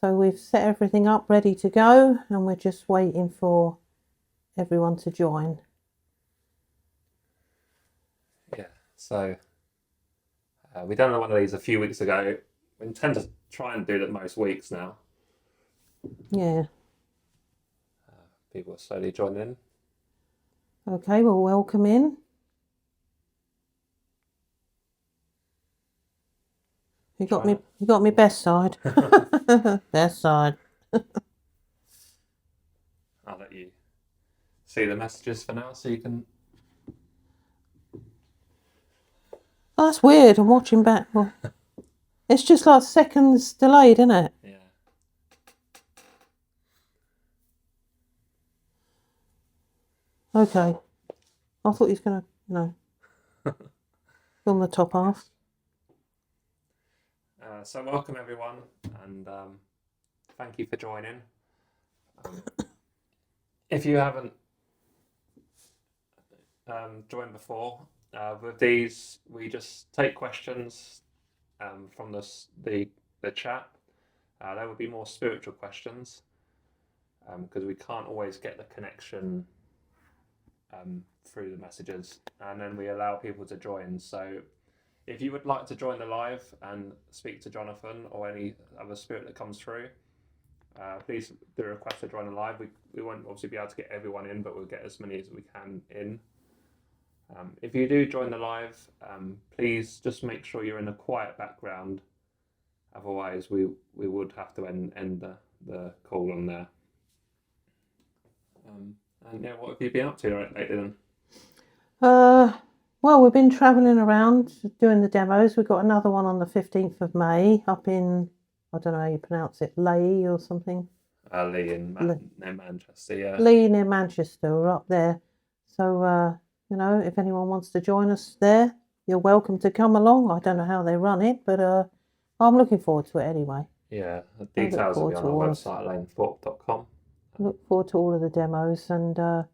So we've set everything up ready to go, and we're just waiting for everyone to join. Yeah, so we done one of these a few weeks ago. We intend to try and do that most weeks now. Yeah. People are slowly joining in. Okay, well, welcome in. You got me best side. Best side. I'll let you see the messages for now, so you can. Oh, that's weird. I'm watching back. Well, it's just like seconds delayed, isn't it? Yeah. Okay. I thought he was going to, film the top half. So welcome everyone, and thank you for joining. If you haven't joined before, with these we just take questions from the chat. There will be more spiritual questions because we can't always get the connection through the messages, and then we allow people to join. So if you would like to join the live and speak to Jonathan or any other spirit that comes through, please do request to join the live. We won't obviously be able to get everyone in, but we'll get as many as we can in. If you do join the live, please just make sure you're in a quiet background. Otherwise, we would have to end the call on there. And yeah, what have you been up to lately then? Well, we've been travelling around doing the demos. We've got another one on the 15th of May up in, I don't know how you pronounce it, Leigh or something. Leigh near Manchester, yeah. Leigh near Manchester, we're up there. So, if anyone wants to join us there, you're welcome to come along. I don't know how they run it, but I'm looking forward to it anyway. Yeah, the details will be on our website, elainethorpe.com. Look forward to all of the demos, and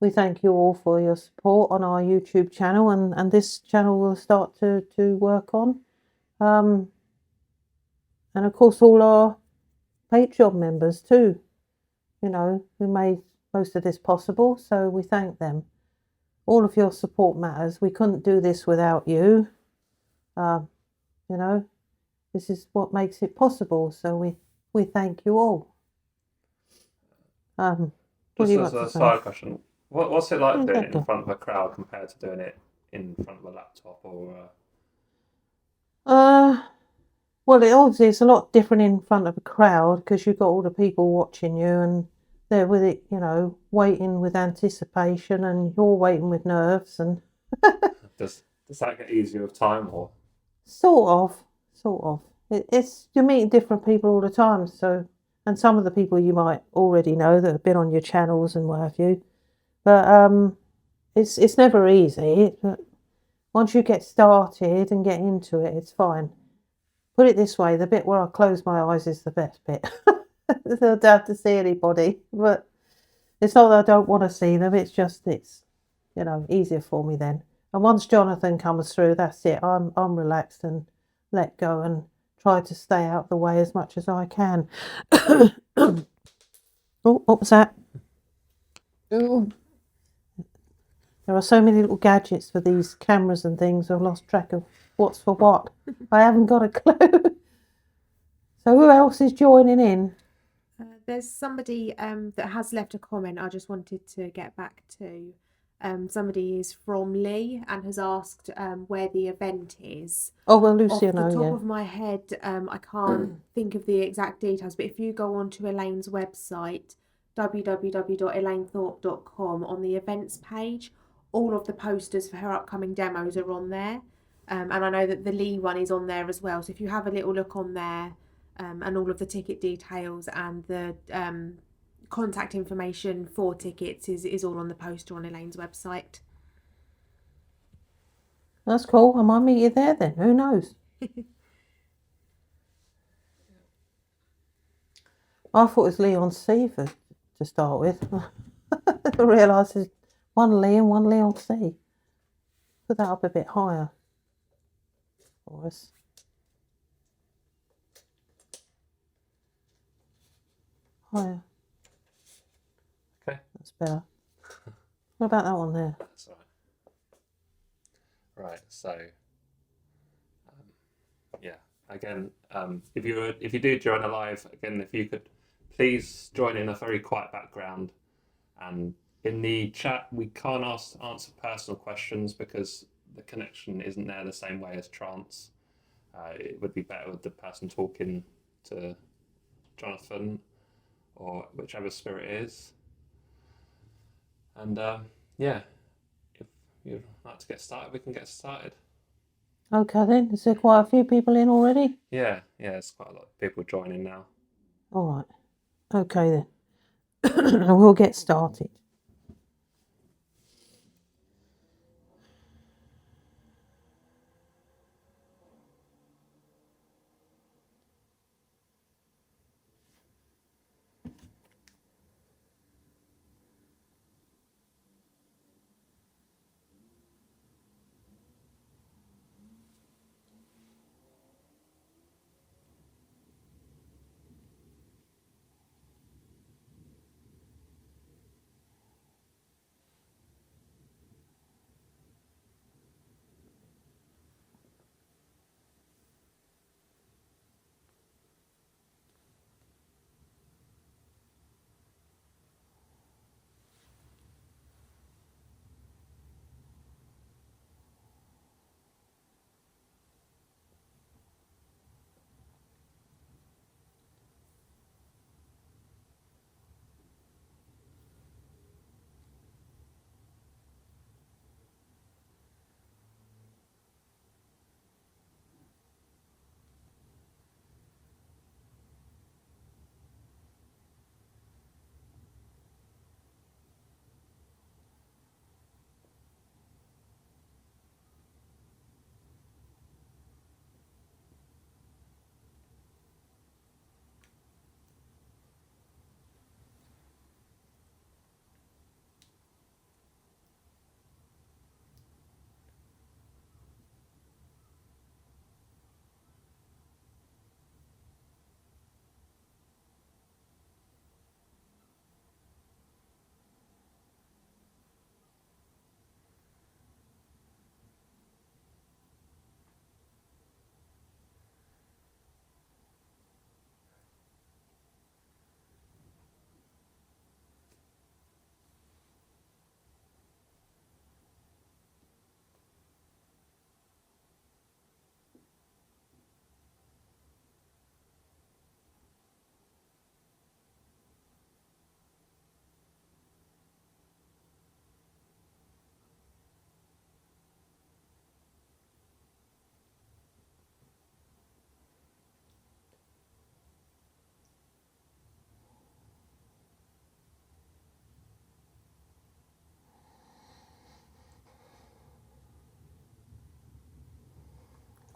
we thank you all for your support on our YouTube channel, and this channel will start to work on. And of course all our Patreon members too, who made most of this possible, so we thank them. All of your support matters. We couldn't do this without you. This is what makes it possible, so we thank you all. Just as a side question, what's it like doing it in front of a crowd compared to doing it in front of a laptop or? Well, obviously it's a lot different in front of a crowd because you've got all the people watching you, and they're with it, waiting with anticipation, and you're waiting with nerves. And does that get easier with time, or? Sort of. It's you're meeting different people all the time, so. And some of the people you might already know that have been on your channels and what have you. But it's never easy. But once you get started and get into it, it's fine. Put it this way, the bit where I close my eyes is the best bit. I don't have to see anybody. But it's not that I don't want to see them, it's just it's easier for me then. And once Jonathan comes through, that's it. I'm relaxed and let go and try to stay out of the way as much as I can. Oh, what was that? Oh. There are so many little gadgets for these cameras and things, I've lost track of what's for what. I haven't got a clue. So who else is joining in? There's somebody that has left a comment I just wanted to get back to. Somebody is from Leigh and has asked where the event is. Oh, well, Lucy, I know, Off the top of my head, I can't think of the exact details, but if you go onto Elaine's website, www.elainethorpe.com, on the events page, all of the posters for her upcoming demos are on there. And I know that the Leigh one is on there as well. So if you have a little look on there, and all of the ticket details and the contact information for tickets is all on the poster on Elaine's website. That's cool. I might meet you there then. Who knows? I thought it was Leon C to start with. I realised there's one Leigh and one Leon C. Put that up a bit higher for us. higher. Okay. That's better. What about that one there? That's all right. Right. So, yeah. Again, if you do join a live, again, if you could please join in a very quiet background, and in the chat we can't answer personal questions because the connection isn't there the same way as trance. It would be better with the person talking to Jonathan or whichever spirit is. And yeah, if you'd like to get started, we can get started. Okay then. Is there quite a few people in already? Yeah, there's quite a lot of people joining now. All right. Okay then. We'll get started.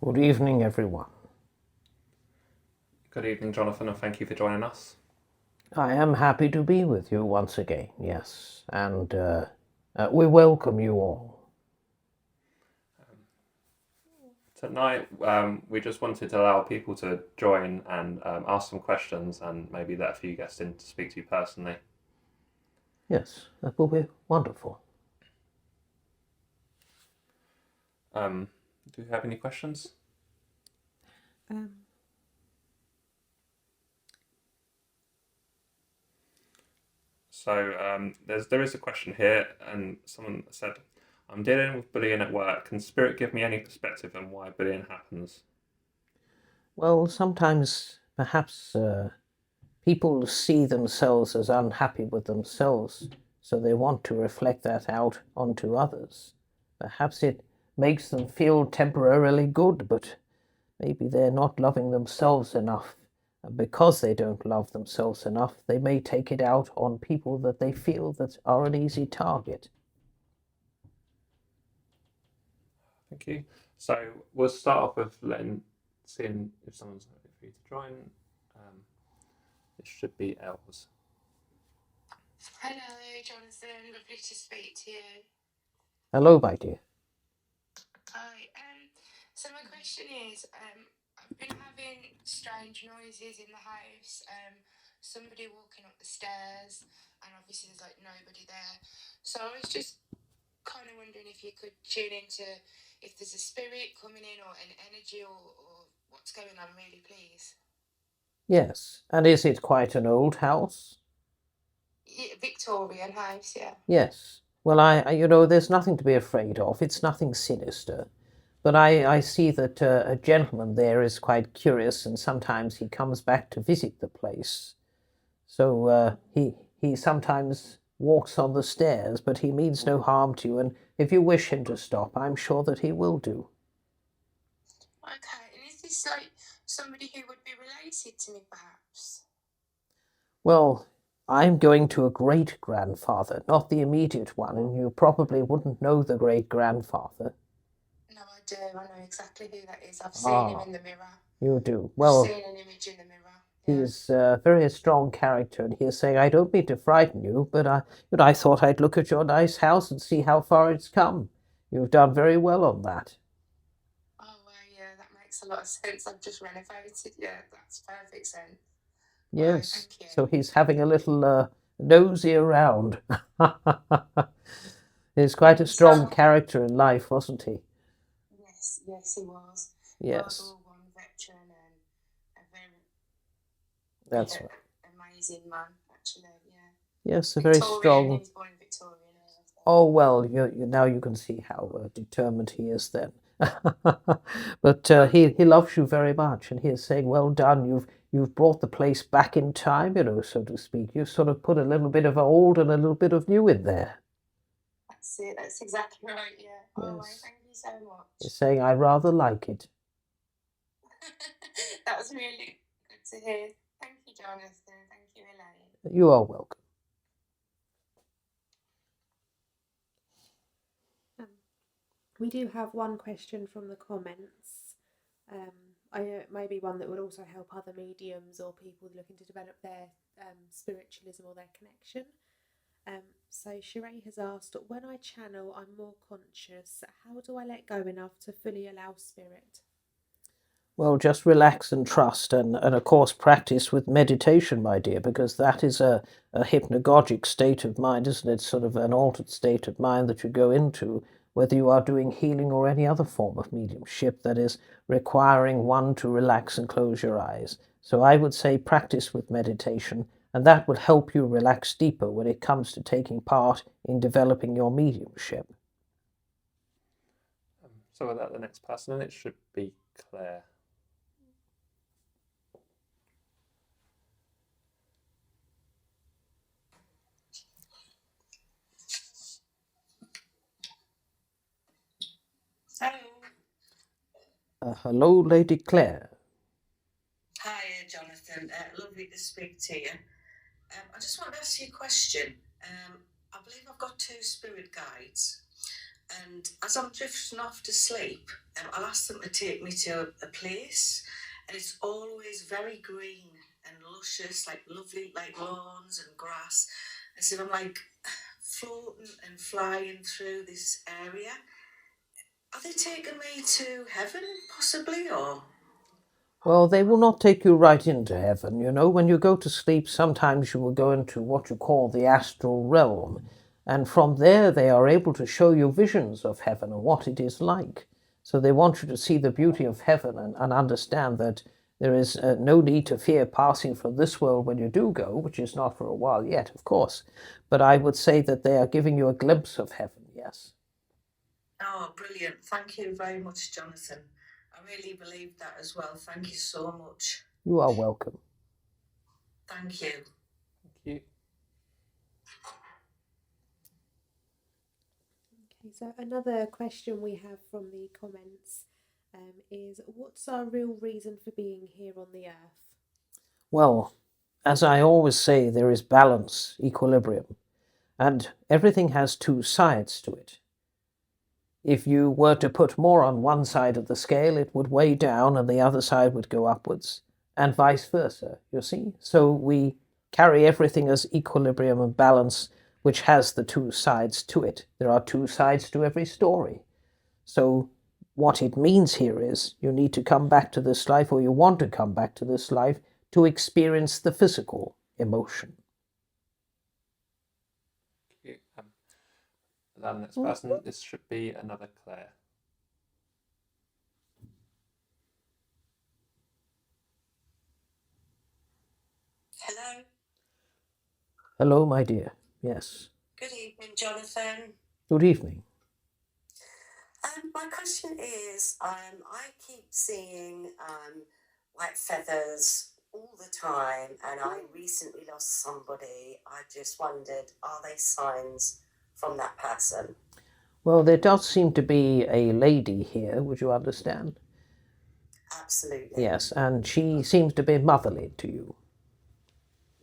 Good evening, everyone. Good evening, Jonathan, and thank you for joining us. I am happy to be with you once again, yes, and we welcome you all. Tonight, we just wanted to allow people to join and ask some questions and maybe let a few guests in to speak to you personally. Yes, that will be wonderful. Do you have any questions? So there is a question here, and someone said, I'm dealing with bullying at work. Can Spirit give me any perspective on why bullying happens? Well, sometimes perhaps people see themselves as unhappy with themselves, so they want to reflect that out onto others. Perhaps it makes them feel temporarily good, but maybe they're not loving themselves enough. And because they don't love themselves enough, they may take it out on people that they feel that are an easy target. Thank you. So we'll start off with seeing if someone's ready for you to join. It should be Els. Hello, Jonathan. Lovely to speak to you. Hello, my dear. Hi. So my question is, I've been having strange noises in the house, somebody walking up the stairs, and obviously there's like nobody there. So I was just kind of wondering if you could tune into if there's a spirit coming in or an energy or what's going on, really, please. Yes. And is it quite an old house? Yeah, Victorian house, yeah. Yes. Well, there's nothing to be afraid of. It's nothing sinister. But I see that a gentleman there is quite curious, and sometimes he comes back to visit the place. So he sometimes walks on the stairs, but he means no harm to you, and if you wish him to stop, I'm sure that he will do. Okay, and is this like somebody who would be related to me, perhaps? Well, I'm going to a great-grandfather, not the immediate one, and you probably wouldn't know the great-grandfather. No, I do. I know exactly who that is. I've seen him in the mirror. You do. I've Well, seen an image in the mirror. Yeah. he's a very strong character, and he's saying, I don't mean to frighten you, but I thought I'd look at your nice house and see how far it's come. You've done very well on that. Oh, well, yeah, that makes a lot of sense. I've just renovated. Yeah, that's perfect sense. Yes. Thank you. So he's having a little nosy around. He's quite a strong character in life, wasn't he? Yes, he was. Yes. World War I veteran and a very That's right. amazing man, actually. Yeah. Yes, a very Victorian, strong. he was born in Victorian. Oh well, now you can see how determined he is then. But he loves you very much, and he is saying, "Well done. You've brought the place back in time, so to speak. You've sort of put a little bit of old and a little bit of new in there." That's it. That's exactly right. Yeah. Oh, Yes. thank you so much. He's saying, "I rather like it." That was really good to hear. Thank you, Jonathan. Thank you, Elaine. You are welcome. We do have one question from the comments. Maybe one that would also help other mediums or people looking to develop their spiritualism or their connection. So Sheree has asked, when I channel, I'm more conscious. How do I let go enough to fully allow spirit? Well, just relax and trust, and of course practice with meditation, my dear, because that is a hypnagogic state of mind, isn't it? Sort of an altered state of mind that you go into, whether you are doing healing or any other form of mediumship that is requiring one to relax and close your eyes. So I would say practice with meditation, and that will help you relax deeper when it comes to taking part in developing your mediumship. So without the next person, it should be Claire. Hello. Hello, Lady Claire. Hi, Jonathan. Lovely to speak to you. I just want to ask you a question. I believe I've got 2 spirit guides, and as I'm drifting off to sleep, I'll ask them to take me to a place, and it's always very green and luscious, like lovely, like lawns and grass. As if I'm like floating and flying through this area. Are they taking me to heaven, possibly, or? Well, they will not take you right into heaven. When you go to sleep, sometimes you will go into what you call the astral realm. And from there, they are able to show you visions of heaven and what it is like. So they want you to see the beauty of heaven and understand that there is no need to fear passing from this world when you do go, which is not for a while yet, of course. But I would say that they are giving you a glimpse of heaven, yes. Oh, brilliant. Thank you very much, Jonathan. I really believe that as well. Thank you so much. You are welcome. Thank you. Thank you. Okay, so another question we have from the comments is, what's our real reason for being here on the earth? Well, as I always say, there is balance, equilibrium, and everything has 2 sides to it. If you were to put more on one side of the scale, it would weigh down and the other side would go upwards, and vice versa, you see? So we carry everything as equilibrium and balance, which has the 2 sides to it. There are 2 sides to every story. So what it means here is you need to come back to this life, or you want to come back to this life, to experience the physical, emotion. Thank you. Then the next person, this should be another Claire. Hello. Hello, my dear. Yes. Good evening, Jonathan. Good evening. My question is, I keep seeing white feathers all the time, and I recently lost somebody. I just wondered, are they signs from that person? Well, there does seem to be a lady here, would you understand? Absolutely. Yes, and she seems to be motherly to you.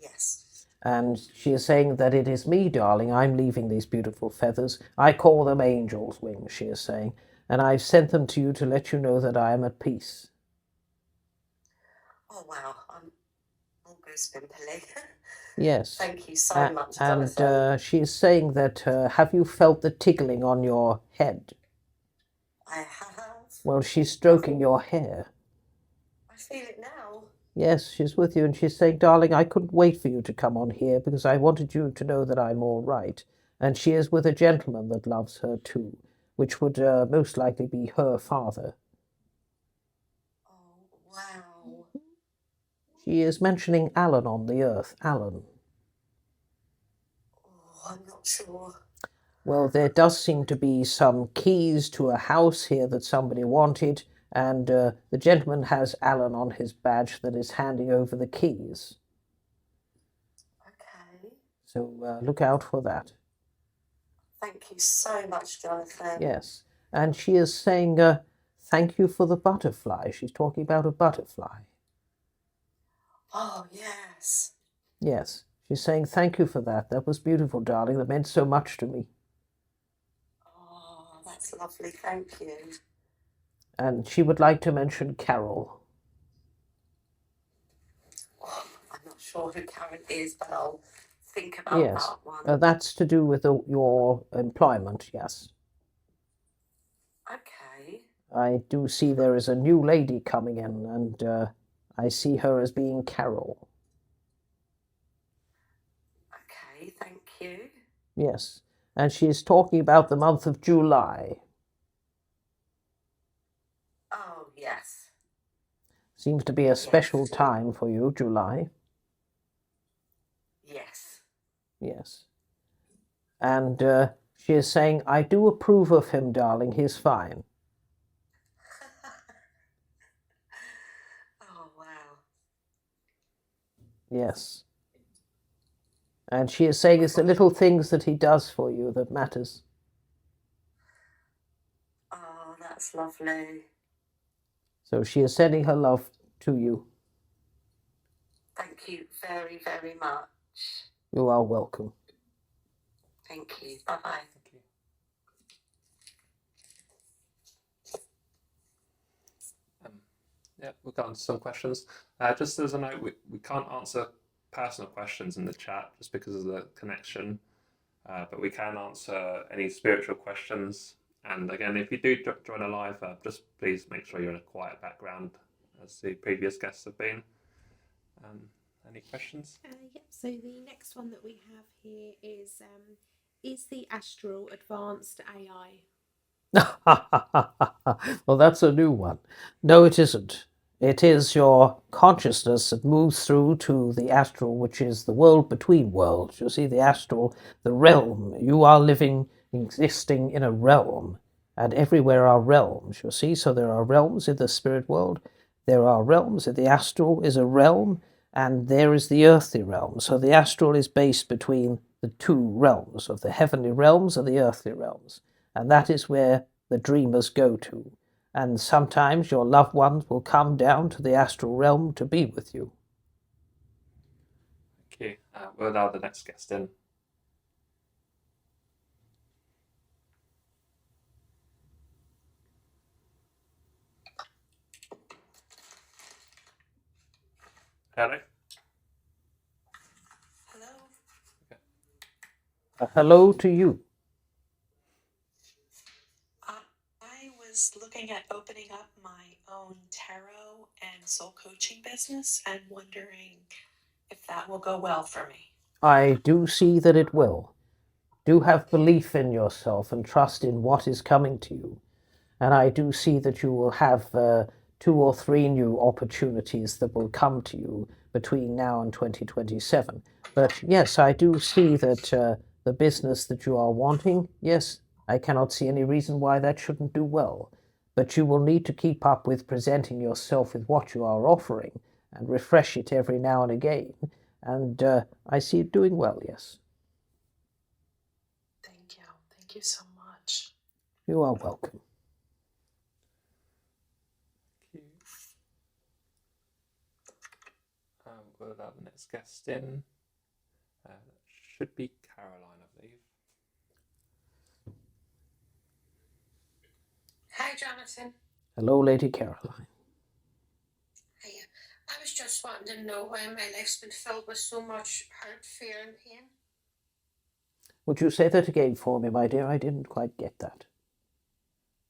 Yes. And she is saying that it is me, darling, I'm leaving these beautiful feathers. I call them angel's wings, she is saying, and I've sent them to you to let you know that I am at peace. Oh, wow. I'm all goosebumpily. Yes. Thank you so much, Jonathan. And she is saying that, have you felt the tickling on your head? I have. Well, she's stroking your hair. I feel it now. Yes, she's with you, and she's saying, darling, I couldn't wait for you to come on here because I wanted you to know that I'm all right. And she is with a gentleman that loves her too, which would most likely be her father. Oh, wow. She is mentioning Alan on the earth. Alan. Oh, I'm not sure. Well, there does seem to be some keys to a house here that somebody wanted, and the gentleman has Alan on his badge that is handing over the keys. Okay. So look out for that. Thank you so much, Jonathan. Yes. And she is saying, thank you for the butterfly. She's talking about a butterfly. Oh, yes. Yes. She's saying, thank you for that. That was beautiful, darling. That meant so much to me. Oh, that's lovely. Thank you. And she would like to mention Carol. Oh, I'm not sure who Karen is, but I'll think about that one. That's to do with your employment, yes. Okay. I do see there is a new lady coming in, and I see her as being Carol. Okay, thank you. Yes. And she is talking about the month of July. Oh, yes. Seems to be a special time for you, July. Yes. Yes. And she is saying, I do approve of him, darling. He's fine. Oh, wow. Yes. And she is saying it's the little things that he does for you that matters. Oh, that's lovely. So she is sending her love to you. Thank you very, very much. You are welcome. Thank you. Bye-bye. Thank you. Yeah, we'll go on to some questions. Just as a note, we can't answer personal questions in the chat just because of the connection, but we can answer any spiritual questions. And again, if you do join a live, just please make sure you're in a quiet background, as the previous guests have been. Any questions? Yep. So the next one that we have here is the Astral advanced AI? Well, that's a new one. No, it isn't. It is your consciousness that moves through to the astral, which is the world between worlds. You see, the astral, the realm. You are living, existing in a realm, and everywhere are realms, you see. So there are realms in the spirit world, there are realms in the astral is a realm, and there is the earthly realm. So the astral is based between the two realms of the heavenly realms and the earthly realms. And that is where the dreamers go to. And sometimes your loved ones will come down to the astral realm to be with you. Thank you. We'll allow the next guest in. Hello? Hello. Hello to you. I was looking at opening up my own tarot and soul coaching business and wondering if that will go well for me. I do see that it will. Do have belief in yourself and trust in what is coming to you. And I do see that you will have 2 or 3 new opportunities that will come to you between now and 2027. But yes, I do see that the business that you are wanting, yes, I cannot see any reason why that shouldn't do well. But you will need to keep up with presenting yourself with what you are offering and refresh it every now and again. And I see it doing well, yes. Thank you. Thank you so much. You are welcome. Thank you. We'll allow the next guest in. Should be Caroline, I believe. Hi, Jonathan. Hello, Lady Caroline. Hiya. I was just wanting to know why my life's been filled with so much hurt, fear, and pain. Would you say that again for me, my dear? I didn't quite get that.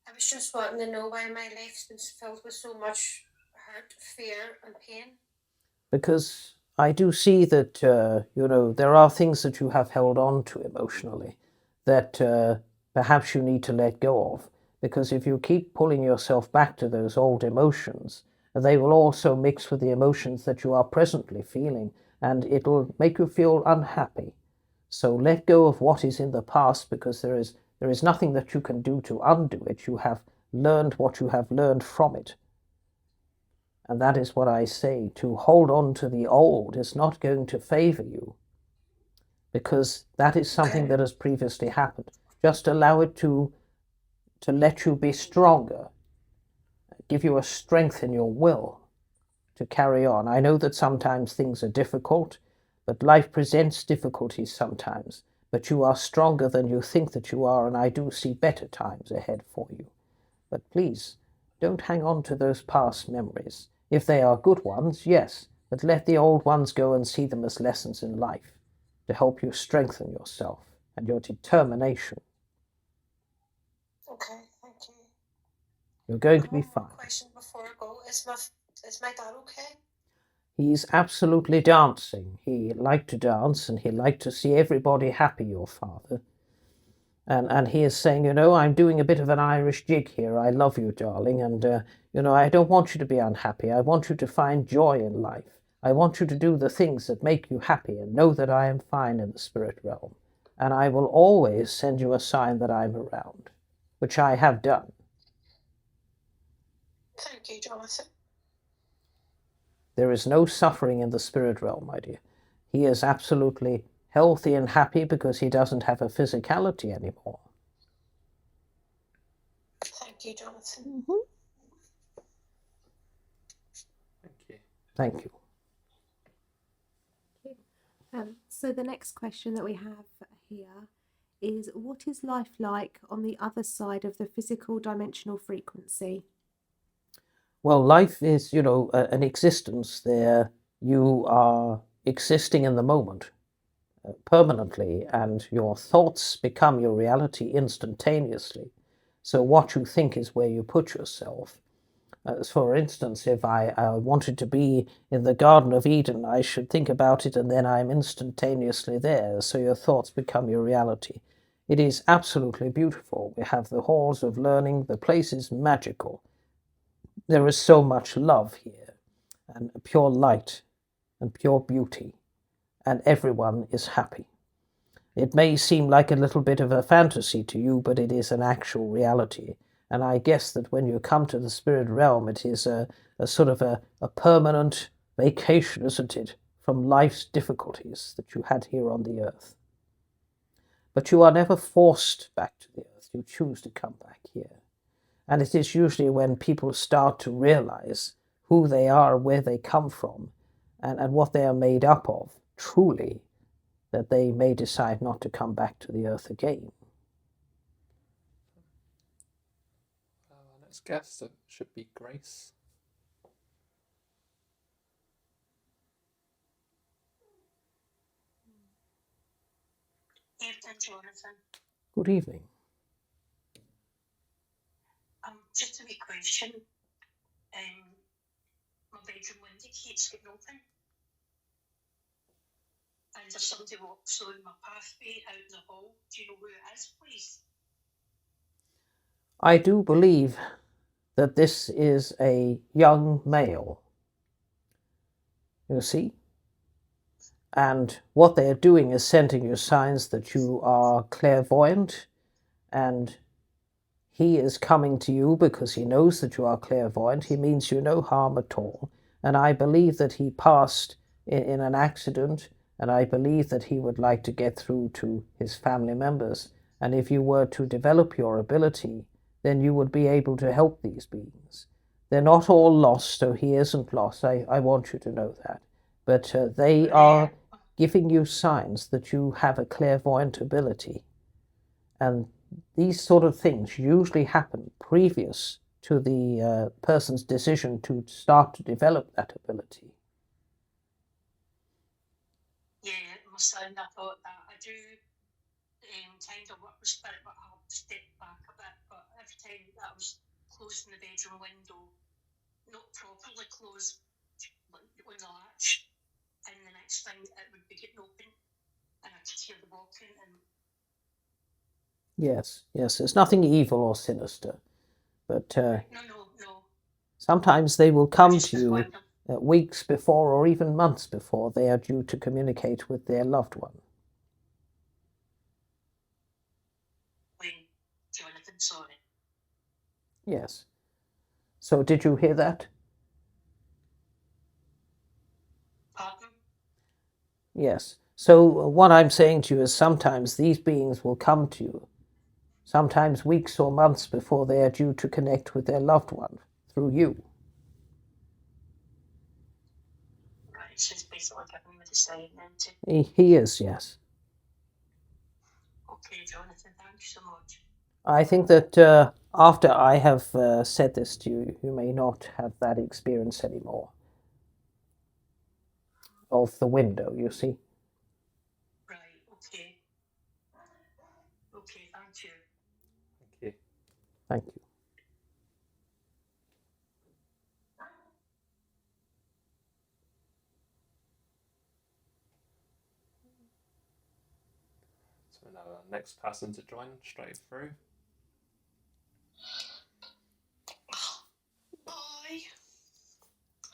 I was just wanting to know why my life's been filled with so much hurt, fear, and pain. Because I do see that, there are things that you have held on to emotionally that perhaps you need to let go of. Because if you keep pulling yourself back to those old emotions, they will also mix with the emotions that you are presently feeling, and it will make you feel unhappy. So let go of what is in the past, because there is nothing that you can do to undo it. You have learned what you have learned from it. And that is what I say. To hold on to the old is not going to favor you, because that is something that has previously happened. Just allow it to let you be stronger, give you a strength in your will to carry on. I know that sometimes things are difficult, but life presents difficulties sometimes. But you are stronger than you think that you are, and I do see better times ahead for you. But please, don't hang on to those past memories. If they are good ones, yes, but let the old ones go and see them as lessons in life to help you strengthen yourself and your determination. Okay, thank you. You're going to be One more fine. question before I go. Is my dad okay? He's absolutely dancing. He liked to dance, and he liked to see everybody happy, your father. And he is saying, I'm doing a bit of an Irish jig here. I love you, darling, and, I don't want you to be unhappy. I want you to find joy in life. I want you to do the things that make you happy, and know that I am fine in the spirit realm. And I will always send you a sign that I'm around, which I have done. Thank you, Jonathan. There is no suffering in the spirit realm, my dear. He is absolutely healthy and happy because he doesn't have a physicality anymore. Thank you, Jonathan. Mm-hmm. Thank you. Thank you. So the next question that we have here is, what is life like on the other side of the physical dimensional frequency? Well, life is, an existence there. You are existing in the moment permanently, and your thoughts become your reality instantaneously. So what you think is where you put yourself. For instance, if I wanted to be in the Garden of Eden, I should think about it, and then I'm instantaneously there. So your thoughts become your reality. It is absolutely beautiful. We have the halls of learning. The place is magical. There is so much love here, and pure light, and pure beauty, and everyone is happy. It may seem like a little bit of a fantasy to you, but it is an actual reality. And I guess that when you come to the spirit realm, it is a sort of a permanent vacation, isn't it, from life's difficulties that you had here on the earth. But you are never forced back to the earth. You choose to come back here. And it is usually when people start to realize who they are, where they come from, and what they are made up of, truly, that they may decide not to come back to the earth again. Our next guest should be Grace. Evening, Jonathan. Good evening. Just a wee question. My bedroom window keeps getting open. and there's somebody walks along my pathway out in the hall. Do you know who it is, please? I do believe that this is a young male. You see? And what they are doing is sending you signs that you are clairvoyant, and he is coming to you because he knows that you are clairvoyant. He means you no harm at all. And I believe that he passed in an accident, and I believe that he would like to get through to his family members. And if you were to develop your ability, then you would be able to help these beings. They're not all lost, so he isn't lost. I want you to know that. But they are giving you signs that you have a clairvoyant ability. And these sort of things usually happen previous to the person's decision to start to develop that ability. Yeah, my son, I thought that. I do kind of work with spirit, but I have to step back a bit. But every time that I was closing the bedroom window, not properly closed, on the latch, and the next thing it would be getting open, and I could hear the walking. And Yes, there's nothing evil or sinister. But no. sometimes they will come just to you wondered. weeks before or even months before they are due to communicate with their loved one. When Jonathan saw it. Yes. So did you hear that? Pardon? Yes. So what I'm saying to you is sometimes these beings will come to you, sometimes weeks or months before they are due to connect with their loved one through you. Right, so it's basically giving me the sign then to... He is, yes. Okay, Jonathan, thank you so much. I think that after I have said this to you, you may not have that experience anymore. Of the window, you see. Right, okay. Okay, thank you. Thank you. Thank you. So now the next person to join straight through. Hi.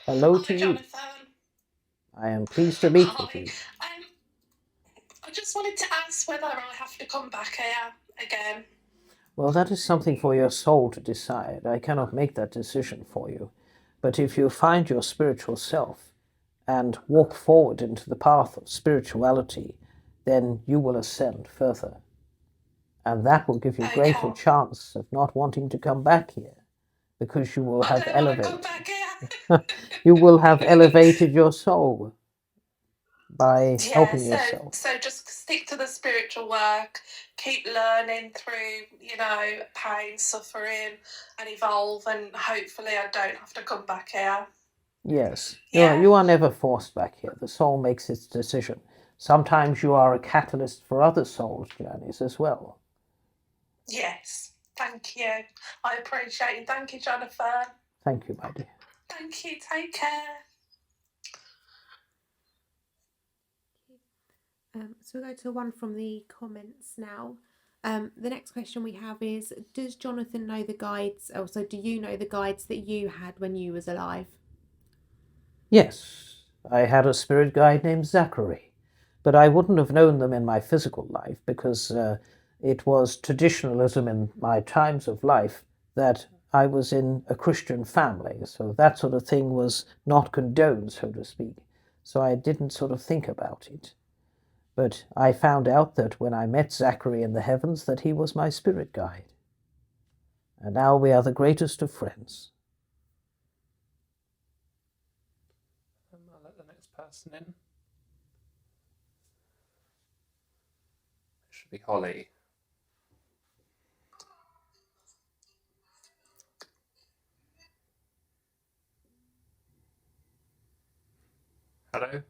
Hello Hi, to you. Jonathan. I am pleased to meet with Hi. you. I just wanted to ask whether I have to come back here again. Well, that is something for your soul to decide. I cannot make that decision for you. But if you find your spiritual self and walk forward into the path of spirituality, then you will ascend further. And that will give you greater chance of not wanting to come back here, because you will have elevated. You will have elevated your soul by helping yourself. So just stick to the spiritual work, keep learning through, pain, suffering, and evolve, and hopefully I don't have to come back here. Yes. Yeah. You are never forced back here. The soul makes its decision. Sometimes you are a catalyst for other souls' journeys as well. Yes. Thank you. I appreciate it. Thank you, Jonathan. Thank you, my dear. Thank you. Take care. So we'll go to one from the comments now. The next question we have is, does Jonathan know the guides? Also, do you know the guides that you had when you was alive? Yes, I had a spirit guide named Zachary, but I wouldn't have known them in my physical life because it was traditionalism in my times of life that I was in a Christian family, so that sort of thing was not condoned, so to speak. So I didn't sort of think about it. But I found out that when I met Zachary in the heavens that he was my spirit guide. And now we are the greatest of friends. I'll let the next person in. It should be Holly. Hello?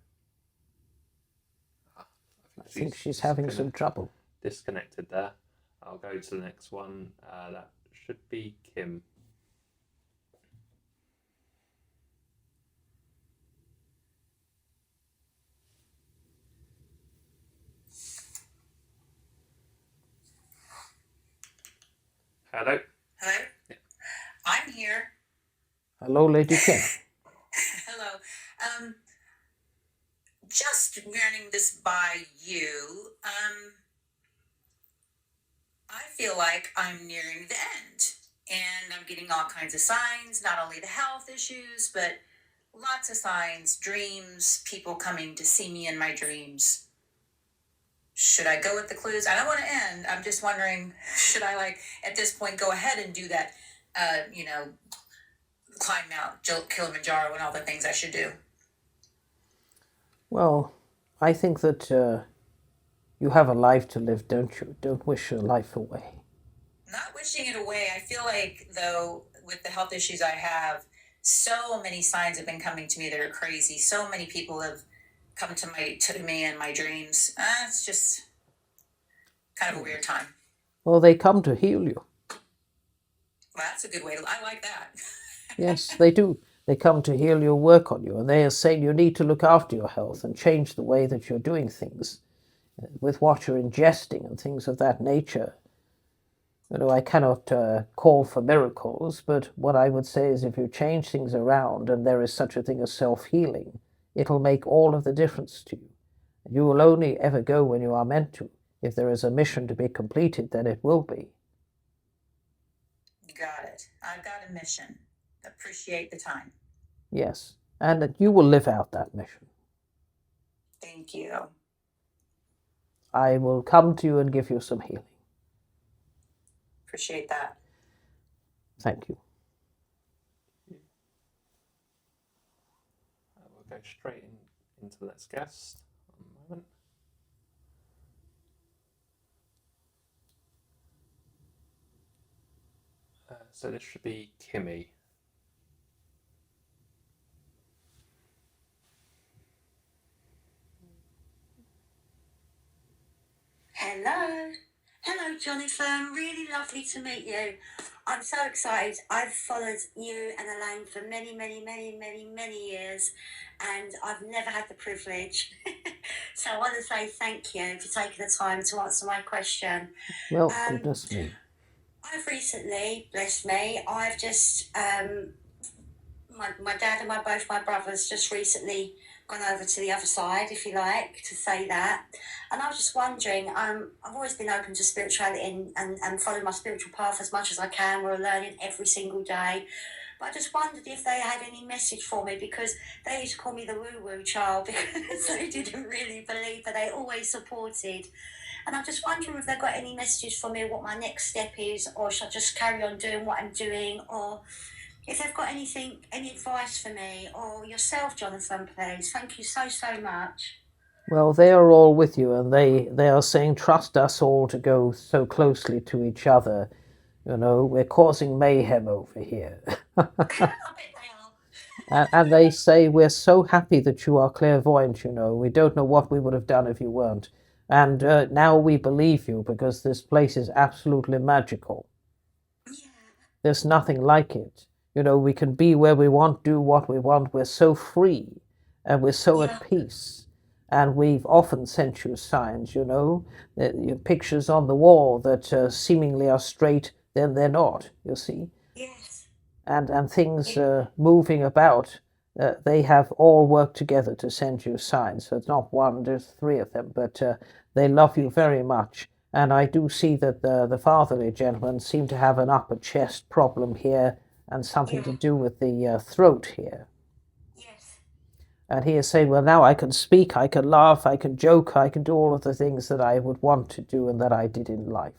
I think she's having some trouble. Disconnected there. I'll go to the next one. That should be Kim. Hello. Hello? Yeah. I'm here. Hello, Lady Kim. Hello. Just running this by you. I feel like I'm nearing the end. And I'm getting all kinds of signs, not only the health issues, but lots of signs, dreams, people coming to see me in my dreams. Should I go with the clues? I don't want to end. I'm just wondering, should I, like, at this point, go ahead and do that, climb Mount Kilimanjaro and all the things I should do? Well, I think that you have a life to live, don't you? Don't wish your life away. Not wishing it away. I feel like, though, with the health issues I have, so many signs have been coming to me that are crazy. So many people have come to me in my dreams. It's just kind of a weird time. Well, they come to heal you. Well, that's a good way to. I like that. Yes, they do. They come to heal you, work on you, and they are saying you need to look after your health and change the way that you're doing things with what you're ingesting and things of that nature. You know, I cannot call for miracles, but what I would say is if you change things around and there is such a thing as self-healing, it'll make all of the difference to you. You will only ever go when you are meant to. If there is a mission to be completed, then it will be. Got it. I've got a mission. Appreciate the time. Yes, and that you will live out that mission. Thank you. I will come to you and give you some healing. Appreciate that. Thank you. We'll go straight into the next guest. One moment. So this should be Kimmy. Hello. Hello, Jonathan. Really lovely to meet you. I'm so excited. I've followed you and Elaine for many years, and I've never had the privilege. So I want to say thank you for taking the time to answer my question. Well, goodness me. I've recently, bless me, I've just, my dad and both my brothers just recently gone over to the other side, if you like, to say that. And I was just wondering, I've always been open to spirituality and followed my spiritual path as much as I can. We're learning every single day. But I just wondered if they had any message for me, because they used to call me the woo-woo child because they didn't really believe, but they always supported. And I'm just wondering if they've got any messages for me, what my next step is, or should I just carry on doing what I'm doing, or if they've got anything, any advice for me, or yourself, Jonathan, please. Thank you so much. Well, they are all with you, and they are saying, trust us all to go so closely to each other. You know, we're causing mayhem over here. And they say, we're so happy that you are clairvoyant, you know. We don't know what we would have done if you weren't. And now we believe you, because this place is absolutely magical. Yeah. There's nothing like it. You know, we can be where we want, do what we want. We're so free, and we're so at peace. And we've often sent you signs, you know, pictures on the wall that seemingly are straight, then they're not, you see. Yes. And things moving about, they have all worked together to send you signs. So it's not one, there's 3 of them, but they love you very much. And I do see that the fatherly gentleman seemed to have an upper chest problem here and something to do with the throat here. Yes. And he is saying, well, now I can speak, I can laugh, I can joke, I can do all of the things that I would want to do and that I did in life.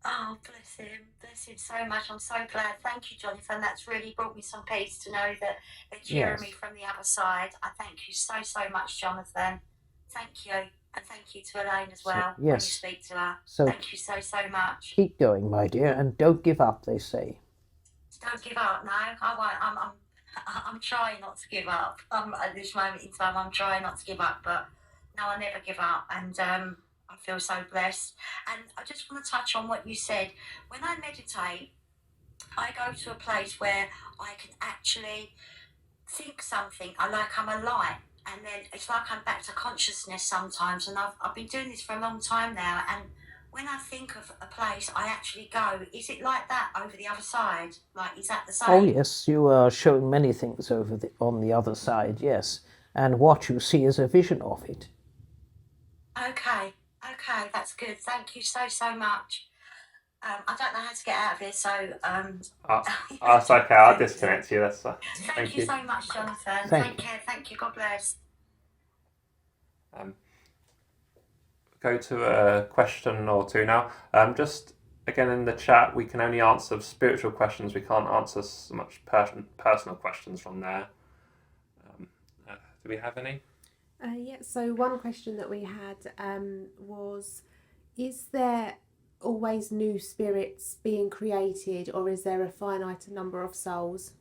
Oh, bless him so much. I'm so glad. Thank you, Jonathan. That's really brought me some peace to know that they're cheering me from the other side. I thank you so much, Jonathan. Thank you. And thank you to Elaine as well, when you speak to her. So thank you so much. Keep going, my dear, and don't give up, they say. Don't give up, no. I won't. I'm trying not to give up. At this moment in time, I'm trying not to give up, but no, I never give up. And I feel so blessed. And I just want to touch on what you said. When I meditate, I go to a place where I can actually think something. I'm a light. And then it's like I'm back to consciousness sometimes. And I've been doing this for a long time now. And when I think of a place I actually go, is it like that over the other side? Like, is that the same? Oh yes, you are shown many things on the other side, yes. And what you see is a vision of it. Okay, that's good. Thank you so much. I don't know how to get out of here, so That's okay. I'll disconnect you. That's thank you so much, Jonathan. Take care. Thank you. God bless. Go to a question or two now. Just again in the chat, we can only answer spiritual questions. We can't answer so much personal questions from there. Do we have any? Yeah, so one question that we had was, is there always new spirits being created, or is there a finite number of souls?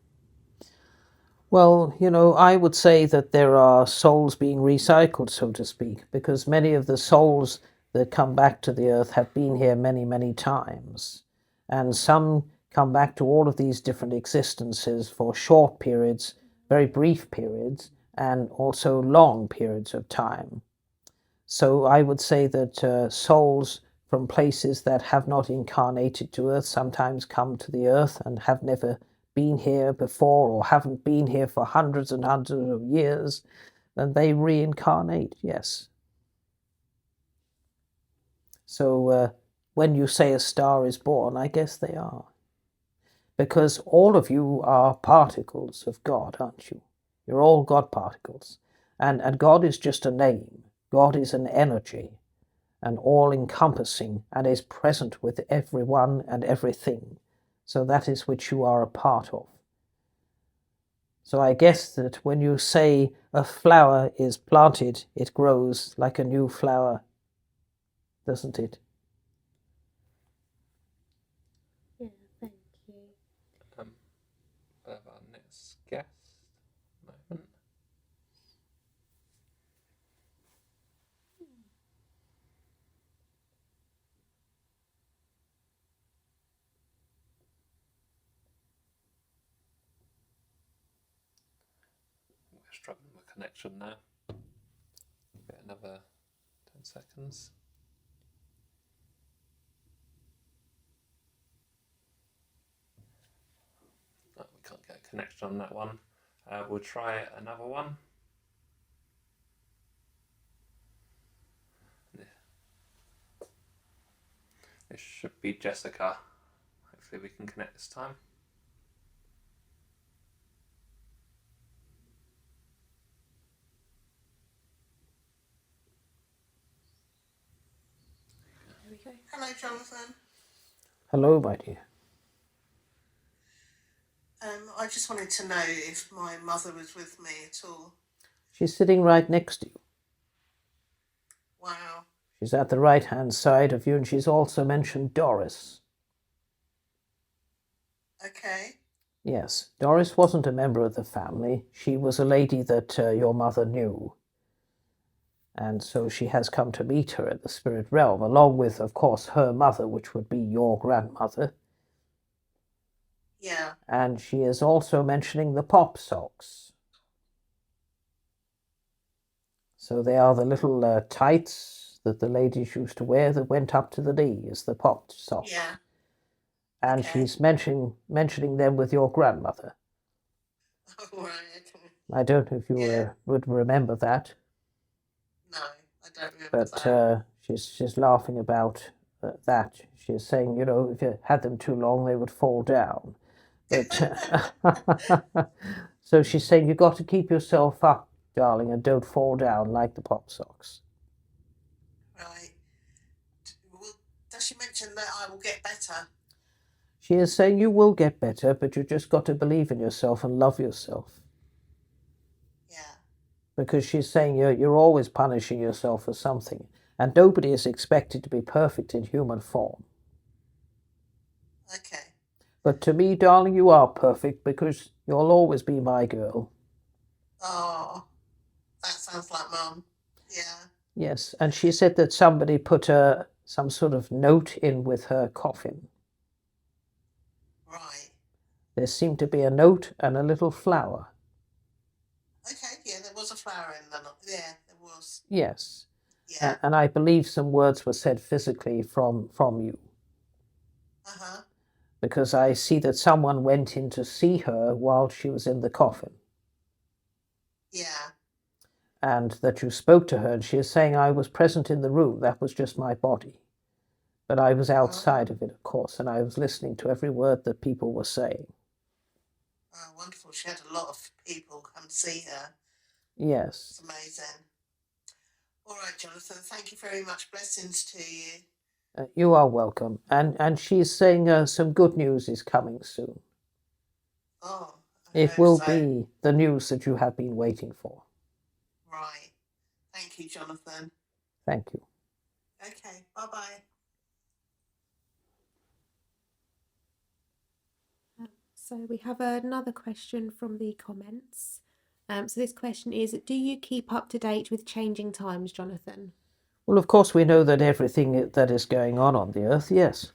Well, I would say that there are souls being recycled, so to speak, because many of the souls that come back to the earth have been here many, many times. And some come back to all of these different existences for short periods, very brief periods, and also long periods of time. So I would say that souls from places that have not incarnated to earth sometimes come to the earth and have never been here before, or haven't been here for hundreds and hundreds of years, then they reincarnate, yes. So when you say a star is born, I guess they are. Because all of you are particles of God, aren't you? You're all God particles. And God is just a name. God is an energy, and all-encompassing, and is present with everyone and everything. So that is which you are a part of. So I guess that when you say a flower is planted, it grows like a new flower, doesn't it? Yeah, thank you. Our next guest moment. We're struggling with connection now. Get another 10 seconds. Oh, we can't get a connection on that one. We'll try another one. It should be Jessica. Hopefully we can connect this time. There we go. Hello, Jonathan. Hello, my dear. I just wanted to know if my mother was with me at all. She's sitting right next to you. Wow. She's at the right-hand side of you, and she's also mentioned Doris. Okay. Yes, Doris wasn't a member of the family. She was a lady that your mother knew. And so she has come to meet her at the spirit realm, along with, of course, her mother, which would be your grandmother. Yeah. And she is also mentioning the pop socks. So they are the little tights that the ladies used to wear that went up to the knees, the pop socks. Yeah. And Okay. she's mentioning them with your grandmother. Oh, right. Okay. I don't know if you would remember that. No, I don't remember But that. she's laughing about that. She's saying, if you had them too long, they would fall down. But so she's saying you've got to keep yourself up, darling, and don't fall down like the pop socks. Right. Well, does she mention that I will get better? She is saying you will get better, but you just got to believe in yourself and love yourself. Yeah. Because she's saying you're always punishing yourself for something, and nobody is expected to be perfect in human form. Okay. But to me, darling, you are perfect, because you'll always be my girl. Oh, that sounds like Mum. Yeah. Yes, and she said that somebody put some sort of note in with her coffin. Right. There seemed to be a note and a little flower. Okay, yeah, there was a flower in the... Yeah, there was. Yes. Yeah. And I believe some words were said physically from you. Uh-huh. Because I see that someone went in to see her while she was in the coffin. Yeah. And that you spoke to her, and she is saying, I was present in the room, that was just my body. But I was outside of it, of course, and I was listening to every word that people were saying. Oh, wonderful. She had a lot of people come see her. Yes. It's amazing. All right, Jonathan, thank you very much. Blessings to you. You are welcome. And she's saying some good news is coming soon. Oh, it will be the news that you have been waiting for. Right. Thank you, Jonathan. Thank you. Okay, bye-bye. So we have another question from the comments. So this question is, do you keep up to date with changing times, Jonathan? Well, of course, we know that everything that is going on the earth, yes.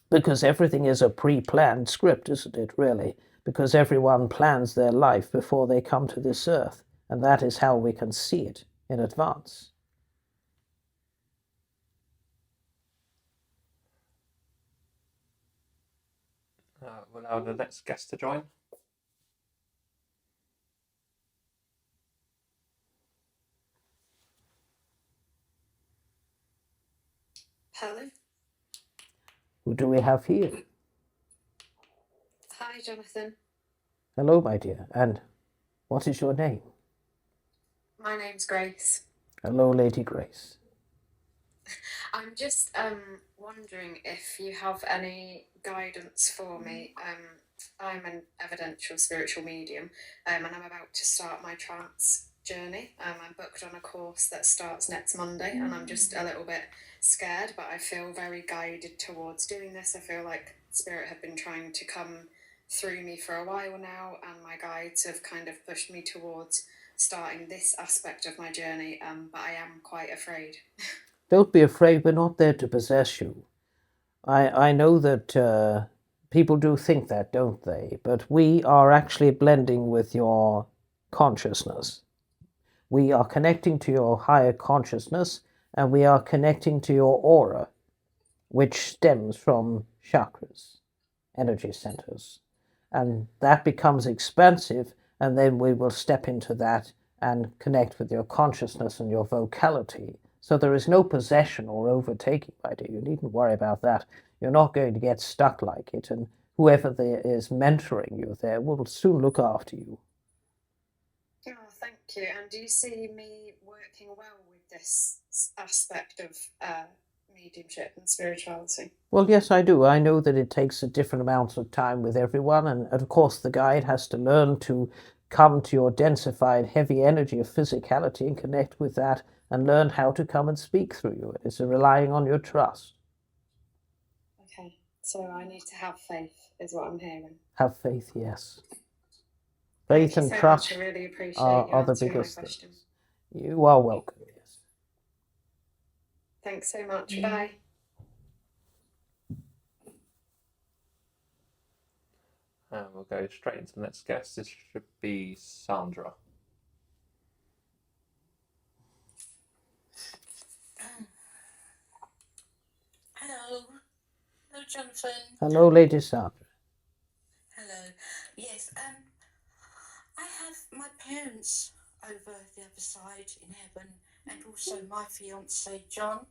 Because everything is a pre-planned script, isn't it, really? Because everyone plans their life before they come to this earth. And that is how we can see it in advance. We'll allow the next guest to join. Hello. Who do we have here? Hi, Jonathan. Hello, my dear. And what is your name? My name's Grace. Hello, Lady Grace. I'm just wondering if you have any guidance for me. I'm an evidential spiritual medium, and I'm about to start my trance journey. I'm booked on a course that starts next Monday, and I'm just a little bit scared, but I feel very guided towards doing this. I feel like Spirit have been trying to come through me for a while now, and my guides have kind of pushed me towards starting this aspect of my journey, but I am quite afraid. Don't be afraid, we're not there to possess you. I know that people do think that, don't they? But we are actually blending with your consciousness. We are connecting to your higher consciousness, and we are connecting to your aura, which stems from chakras, energy centers. And that becomes expansive, and then we will step into that and connect with your consciousness and your vocality. So there is no possession or overtaking, my dear. You needn't worry about that. You're not going to get stuck like it, and whoever there is mentoring you there will soon look after you. Oh, thank you. And do you see me working well with this aspect of mediumship and spirituality? Well, yes, I do. I know that it takes a different amount of time with everyone, and of course the guide has to learn to come to your densified, heavy energy of physicality and connect with that and learn how to come and speak through you. It is relying on your trust. Okay, so I need to have faith, is what I'm hearing. Have faith, yes. Faith and so trust much. I really appreciate are the answering biggest my things. question. You are welcome, yes. Thanks so much. Bye. And we'll go straight into the next guest. This should be Sandra. Hello. Hello, Jonathan. Hello, Lady Sandra. Hello. Yes, I have my parents over the other side in heaven, and also my fiance John,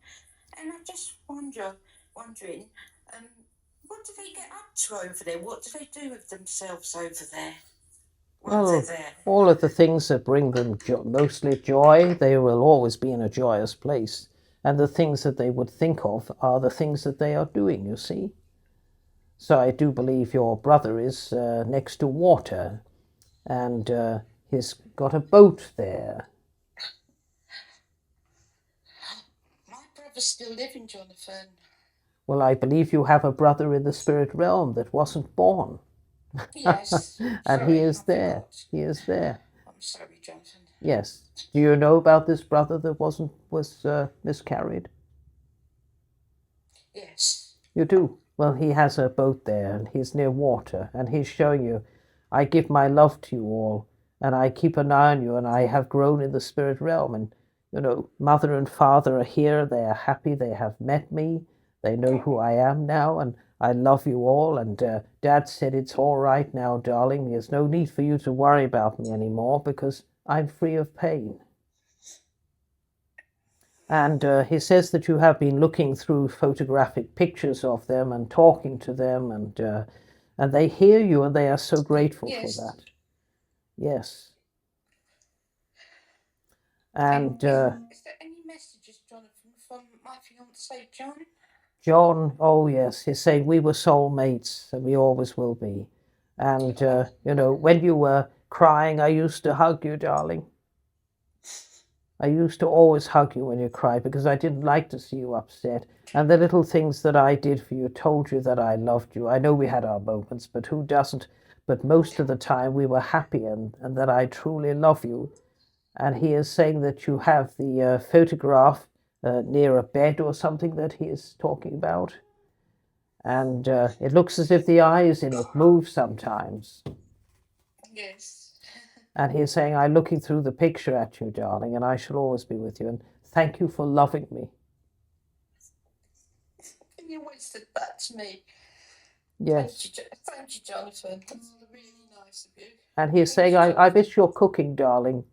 and I'm just wondering, what do they get up to over there? What do they do with themselves over there? Well, all of the things that bring them mostly joy, they will always be in a joyous place. And the things that they would think of are the things that they are doing, you see. So I do believe your brother is next to water, and he's got a boat there. My brother's still living, Jonathan. Well, I believe you have a brother in the spirit realm that wasn't born. Yes. And Sorry, he is I there. forgot. He is there. I'm sorry, Jonathan. Yes. Do you know about this brother that was miscarried? Yes. You do? Well, he has a boat there, and he's near water, and he's showing you, I give my love to you all, and I keep an eye on you, and I have grown in the spirit realm, and mother and father are here, they are happy, they have met me, they know who I am now, and I love you all, and Dad said it's all right now, darling, there's no need for you to worry about me anymore because I'm free of pain. And he says that you have been looking through photographic pictures of them and talking to them, and they hear you, and they are so grateful for that. Yes. And is there any messages, Jonathan, from my fiance, John? John, oh yes, he's saying we were soulmates, and we always will be. And, when you were crying, I used to hug you, darling. I used to always hug you when you cried because I didn't like to see you upset. And the little things that I did for you told you that I loved you. I know we had our moments, but who doesn't? But most of the time we were happy and that I truly love you. And he is saying that you have the photograph near a bed or something that he is talking about. And it looks as if the eyes in it move sometimes. Yes. And he's saying, I'm looking through the picture at you, darling, and I shall always be with you. And thank you for loving me. Can you always said that to me? Yes. Thank you, Jonathan. That's really nice of you. And he's saying, I miss your cooking, darling.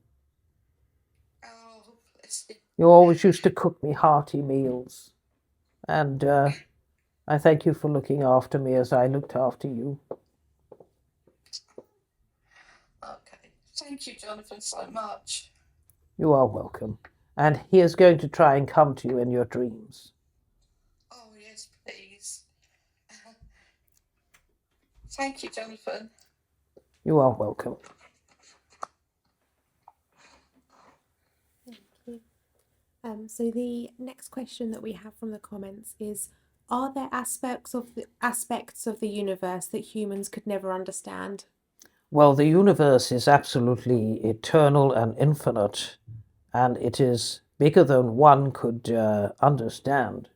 Oh, bless you. You always used to cook me hearty meals. And I thank you for looking after me as I looked after you. Okay. Thank you, Jonathan, so much. You are welcome. And he is going to try and come to you in your dreams. Oh, yes, please. Thank you, Jonathan. You are welcome. Thank you. So the next question that we have from the comments is: are there aspects of the universe that humans could never understand? Well, the universe is absolutely eternal and infinite, and it is bigger than one could understand.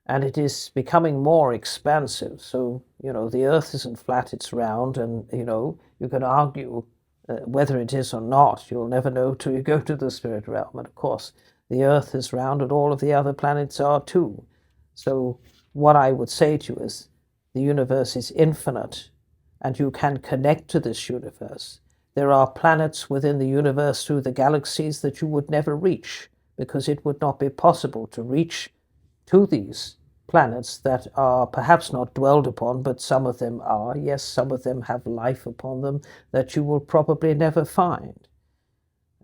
And it is becoming more expansive. So, the earth isn't flat, it's round, and, you can argue whether it is or not. You'll never know till you go to the spirit realm. And of course, the earth is round and all of the other planets are too. So what I would say to you is the universe is infinite, and you can connect to this universe. There are planets within the universe through the galaxies that you would never reach, because it would not be possible to reach to these planets that are perhaps not dwelled upon, but some of them are. Yes, some of them have life upon them that you will probably never find.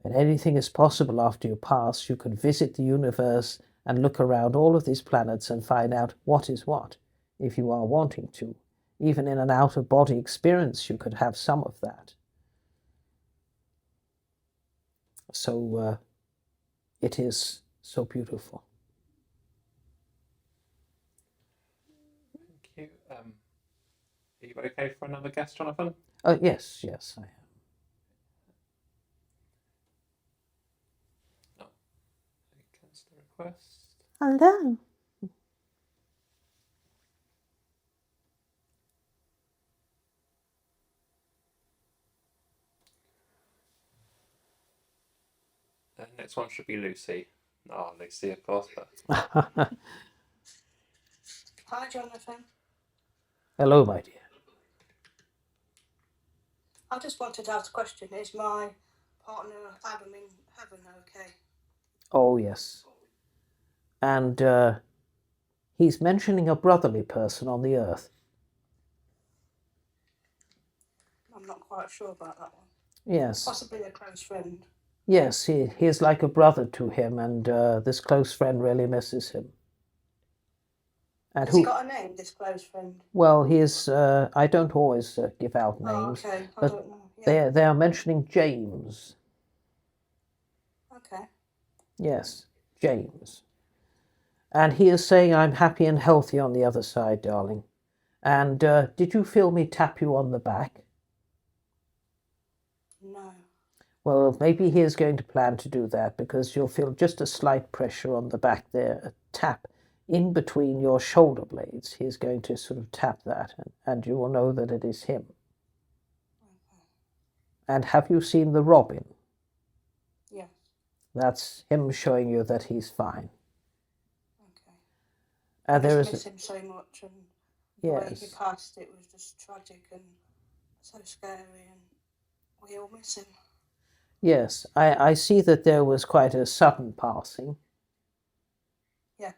And anything is possible after you pass. You can visit the universe and look around all of these planets and find out what is what, if you are wanting to. Even in an out-of-body experience, you could have some of that. So it is so beautiful. Thank you. Are you okay for another guest, Jonathan? Yes, I am. No. Cancel the request. Hello. The next one should be Lucy. Oh, Lucy, of course. But... Hi, Jonathan. Hello, my dear. I just wanted to ask a question. Is my partner Adam in heaven okay? Oh, yes. And he's mentioning a brotherly person on the earth. I'm not quite sure about that one. Yes. Possibly a close friend. Yes, he is like a brother to him, and this close friend really misses him. And Has he got a name, this close friend? Well, he is. I don't always give out names. Oh, okay. I but don't know. Yeah. they are mentioning James. Okay. Yes, James. And he is saying, I'm happy and healthy on the other side, darling. And did you feel me tap you on the back? No. Well, maybe he is going to plan to do that, because you'll feel just a slight pressure on the back there, a tap in between your shoulder blades. He's going to sort of tap that, and you will know that it is him. Okay. And have you seen the robin? Yeah. That's him showing you that he's fine. Okay. And I there just is miss him so much, and the way he yes, passed, it was just tragic and so scary, and we all miss him. yes. I see that there was quite a sudden passing, Yes.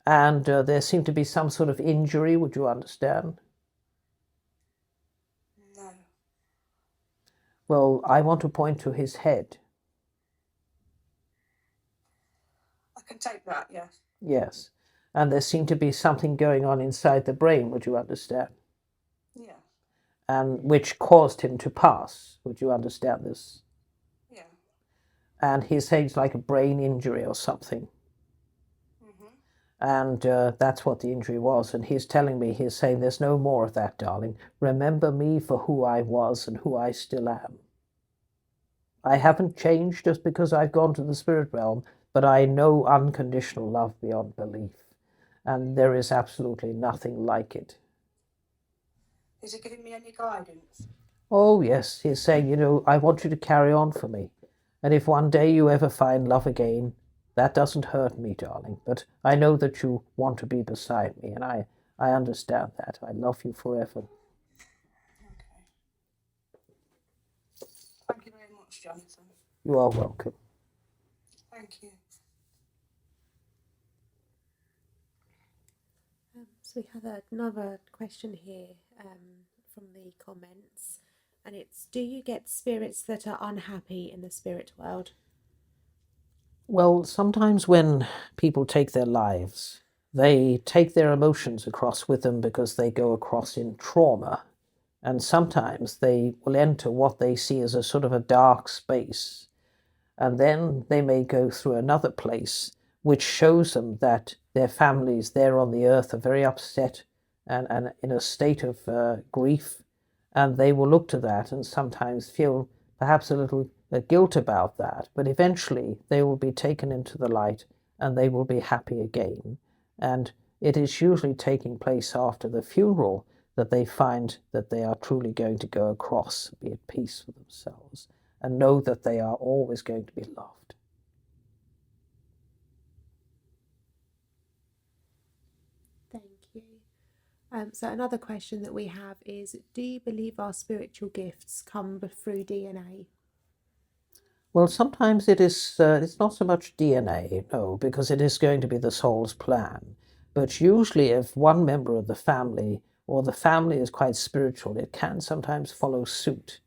and there seemed to be some sort of injury. Would you understand? No. Well, I want to point to his head. I can take that, yes. Yes. And there seemed to be something going on inside the brain, would you understand? Yeah. And which caused him to pass. Would you understand this? Yeah. And he's saying it's like a brain injury or something. Mm-hmm. And that's what the injury was. And he's telling me, he's saying, there's no more of that, darling. Remember me for who I was and who I still am. I haven't changed just because I've gone to the spirit realm, but I know unconditional love beyond belief. And there is absolutely nothing like it. Is he giving me any guidance? Oh, yes, he's saying, you know, I want you to carry on for me. And if one day you ever find love again, that doesn't hurt me, darling. But I know that you want to be beside me, and I understand that. I love you forever. Okay. Thank you very much, Jonathan. You are welcome. Thank you. So we have another question here from the comments, and it's: do you get spirits that are unhappy in the spirit world? Well, sometimes when people take their lives, they take their emotions across with them because they go across in trauma. And sometimes they will enter what they see as a sort of a dark space. And then they may go through another place which shows them that their families there on the earth are very upset and in a state of grief. And they will look to that and sometimes feel perhaps a little guilt about that. But eventually they will be taken into the light and they will be happy again. And it is usually taking place after the funeral that they find that they are truly going to go across, be at peace with themselves, and know that they are always going to be loved. Thank you. So another question that we have is: do you believe our spiritual gifts come through DNA? Well, sometimes it is. It's not so much DNA, no, because it is going to be the soul's plan. But usually, if one member of the family or the family is quite spiritual, it can sometimes follow suit.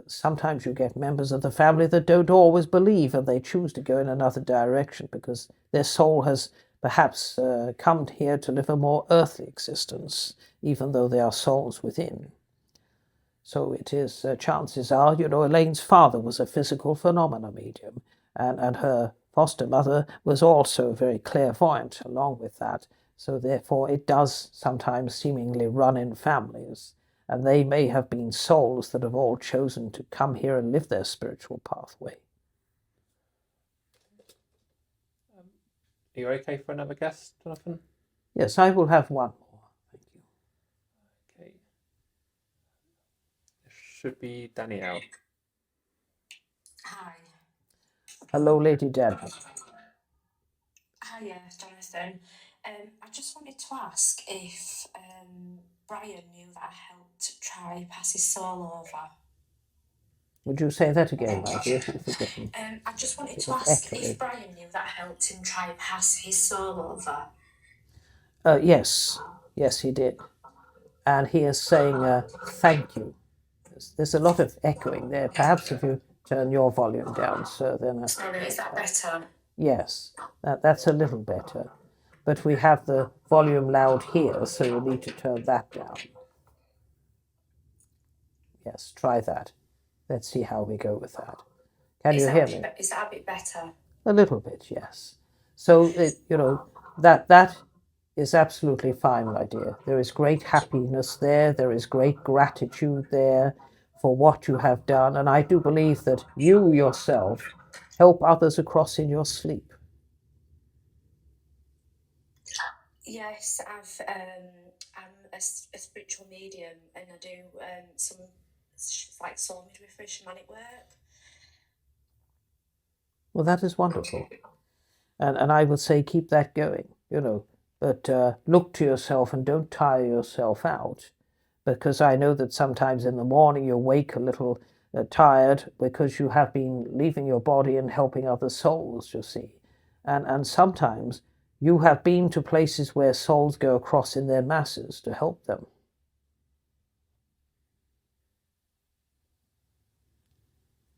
Sometimes you get members of the family that don't always believe and they choose to go in another direction because their soul has perhaps come here to live a more earthly existence, even though they are souls within. So it is, chances are, you know, Elaine's father was a physical phenomena medium, and her foster mother was also very clairvoyant along with that. So therefore it does sometimes seemingly run in families. And they may have been souls that have all chosen to come here and live their spiritual pathway. Are you okay for another guest, Jonathan? Yes, I will have one more. Thank you. Okay. It should be Danielle. Hi. Hello, Lady Danielle. Hiya, Jonathan. I just wanted to ask if Brian knew that I helped try pass his soul over. Would you say that again, my dear? Forgive me. I just wanted It to was ask echoing. if Brian knew that I helped him try pass his soul over. Yes, he did. And he is saying thank you. There's a lot of echoing there. Perhaps if you turn your volume down, sir, then... Sorry, is that better? Yes, that's a little better. But we have the volume loud here, so you need to turn that down. Yes, try that. Let's see how we go with that. Can you hear me? Is that a bit better? A little bit, yes. So, you know, that is absolutely fine, my dear. There is great happiness there. There is great gratitude there for what you have done. And I do believe that you yourself help others across in your sleep. Yes, I'm a spiritual medium, and I do some like soul midwifery, shamanic work. Well, that is wonderful. And I would say keep that going, but look to yourself and don't tire yourself out, because I know that sometimes in the morning you wake a little tired because you have been leaving your body and helping other souls, you see. And sometimes you have been to places where souls go across in their masses to help them.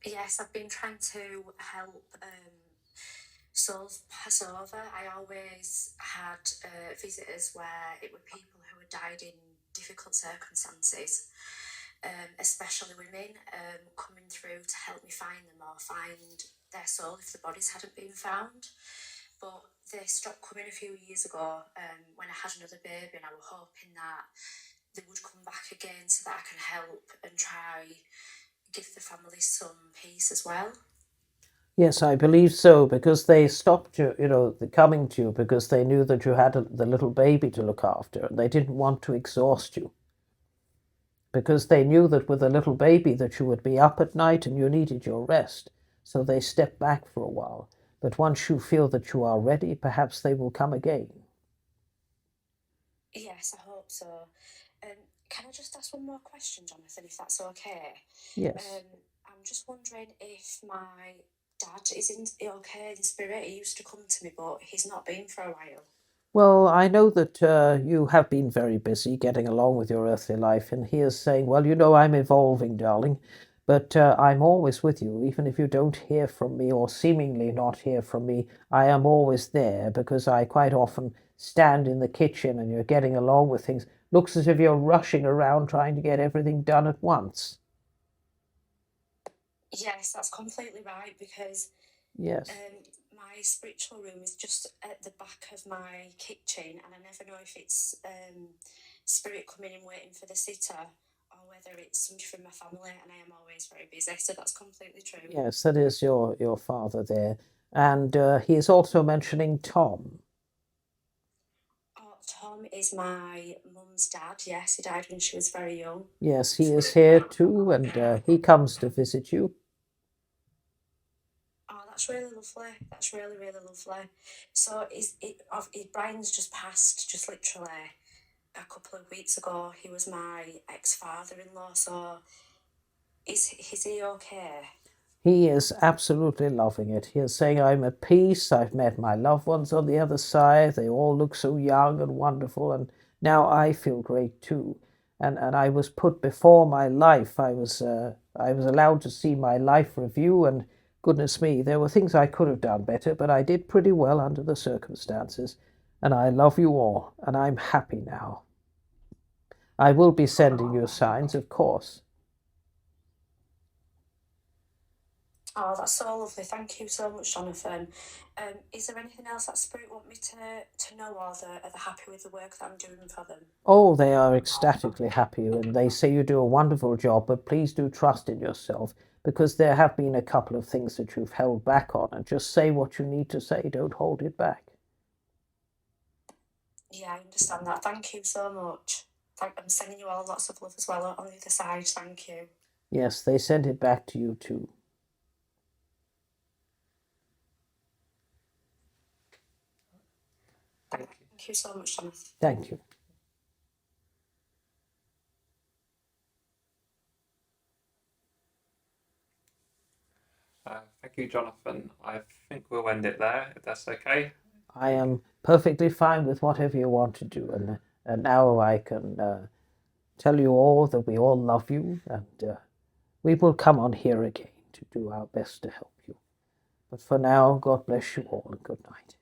Yes, I've been trying to help souls pass over. I always had visitors where it were people who had died in difficult circumstances, especially women, coming through to help me find them or find their soul if the bodies hadn't been found. But they stopped coming a few years ago when I had another baby, and I was hoping that they would come back again so that I can help and try give the family some peace as well. Yes, I believe so, because they stopped you, coming to you because they knew that you had the little baby to look after, and they didn't want to exhaust you. Because they knew that with a little baby that you would be up at night and you needed your rest, so they stepped back for a while. But once you feel that you are ready, perhaps they will come again. Yes, I hope so. Can I just ask one more question, Jonathan, if that's okay? Yes. I'm just wondering if my dad is okay in spirit. He used to come to me, but he's not been for a while. Well, I know that you have been very busy getting along with your earthly life, and he is saying, well, I'm evolving, darling, but I'm always with you. Even if you don't hear from me or seemingly not hear from me, I am always there, because I quite often stand in the kitchen and you're getting along with things. Looks as if you're rushing around trying to get everything done at once. Yes, that's completely right, because yes, my spiritual room is just at the back of my kitchen, and I never know if it's spirit coming in waiting for the sitter or whether it's somebody from my family, and I am always very busy, so that's completely true. Yes, that is your father there. And he is also mentioning Tom. Oh, Tom is my mum's dad. Yes, he died when she was very young. Yes, he is here too, and he comes to visit you. Oh, that's really lovely. That's really, really lovely. So Brian's just passed, just literally a couple of weeks ago. He was my ex-father-in-law, so is he okay? He is absolutely loving it. He is saying, I'm at peace. I've met my loved ones on the other side. They all look so young and wonderful, and now I feel great too. And I was put before my life. I was allowed to see my life review, and goodness me, there were things I could have done better, but I did pretty well under the circumstances. And I love you all, and I'm happy now. I will be sending you signs, of course. Oh, that's so lovely. Thank you so much, Jonathan. Is there anything else that Spirit want me to know, or are they happy with the work that I'm doing for them? Oh, they are ecstatically happy, and they say you do a wonderful job, but please do trust in yourself, because there have been a couple of things that you've held back on, and just say what you need to say. Don't hold it back. Yeah, I understand that. Thank you so much. I'm sending you all lots of love as well on the other side. Thank you. Yes, they sent it back to you too. Thank you so much, Jonathan. Thank you. Thank you, Jonathan. I think we'll end it there, if that's okay. I am perfectly fine with whatever you want to do, and now I can tell you all that we all love you, and we will come on here again to do our best to help you. But for now, God bless you all, and good night.